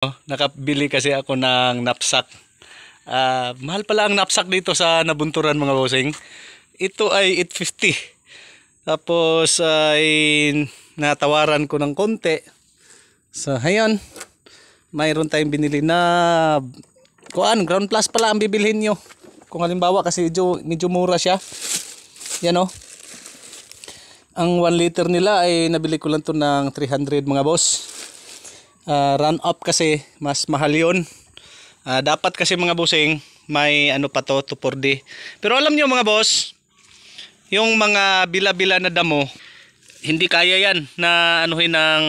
Nakabili kasi ako ng knapsack. Mahal pala ang knapsack dito sa Nabunturan mga bossing. Ito ay 850. Tapos ay natawaran ko ng konti. So ayan, mayroon tayong binili na Ground Plus pala ang bibilhin nyo. Kung halimbawa kasi medyo mura siya. Yan o. Ang 1 liter nila ay nabili ko lang to ng 300 mga boss. Run up kasi mas mahal yun. Dapat kasi mga bossing may ano pa to 4D. Pero alam nyo mga boss, yung mga bila-bila na damo hindi kaya yan na anuhin ng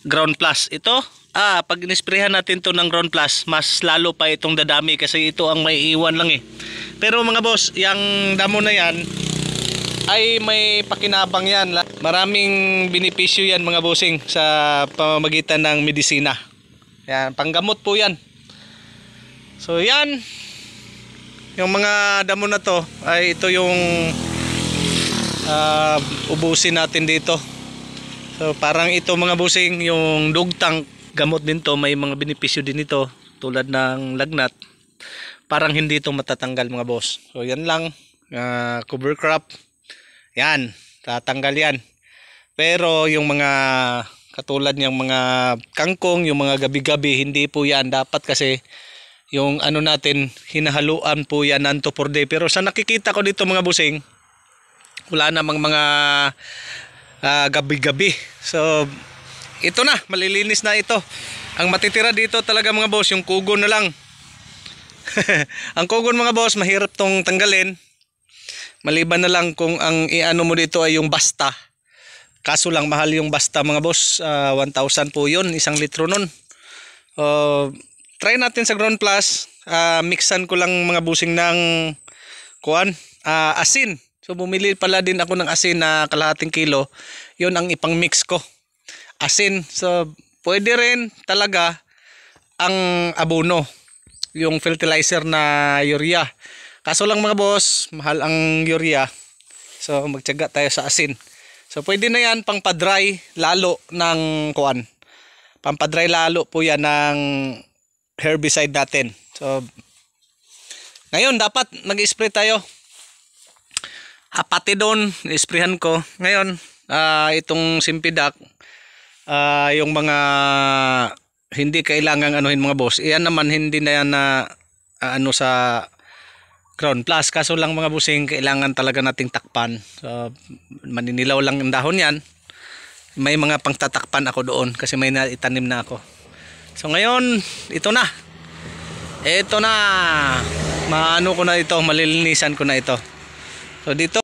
Ground Plus. Ito pag inisprehan natin to ng Ground Plus, mas lalo pa itong dadami kasi ito ang may iwan lang eh. Pero mga boss, yung damo na yan ay may pakinabang yan. Maraming benepisyo yan mga bossing sa pamamagitan ng medisina. Yan, panggamot po yan. So yan, yung mga damo na to ay ito yung ubusin natin dito. So parang ito mga bossing, yung dugtang gamot din to, may mga benepisyo din ito tulad ng lagnat. Parang hindi ito matatanggal mga boss. So yan lang, cover crop. Yan, tatanggal yan. Pero yung mga katulad niyang mga kangkong, yung mga gabi-gabi, hindi po yan. Dapat kasi yung ano natin, hinahaluan po yan ng 2,4-D. Pero sa nakikita ko dito mga busing, wala namang mga gabi-gabi. So ito na, malilinis na ito. Ang matitira dito talaga mga boss, yung kugon na lang. Ang kugon mga boss, mahirap tong tanggalin. Maliban na lang kung ang iano mo dito ay yung basta. Kaso lang mahal yung basta mga boss. 1,000 po yun, 1 litro nun. Try natin sa Ground Plus. Mixan ko lang mga busing ng asin. So bumili pala din ako ng asin na kalahating kilo. Yun ang ipang mix ko. Asin. So pwede rin talaga ang abono, yung fertilizer na urea. Kaso lang mga boss, mahal ang urea. So magtiyaga tayo sa asin. So pwede na yan pang pa-dry lalo ng Pampa-dry lalo po yan ng herbicide natin. So ngayon dapat mag-spray tayo. Hapatidon, isprehan ko. Ngayon, itong Simpidac, yung mga hindi kailangang anuhin mga boss. Iyan naman hindi na yan na ano sa Ground Plus. Kaso lang mga busing, kailangan talaga nating takpan. So, maninilaw lang yung dahon yan. May mga pangtatakpan ako doon kasi may naitanim na ako. So ngayon, ito na. Ito na. Maano ko na ito, malilinisan ko na ito. So dito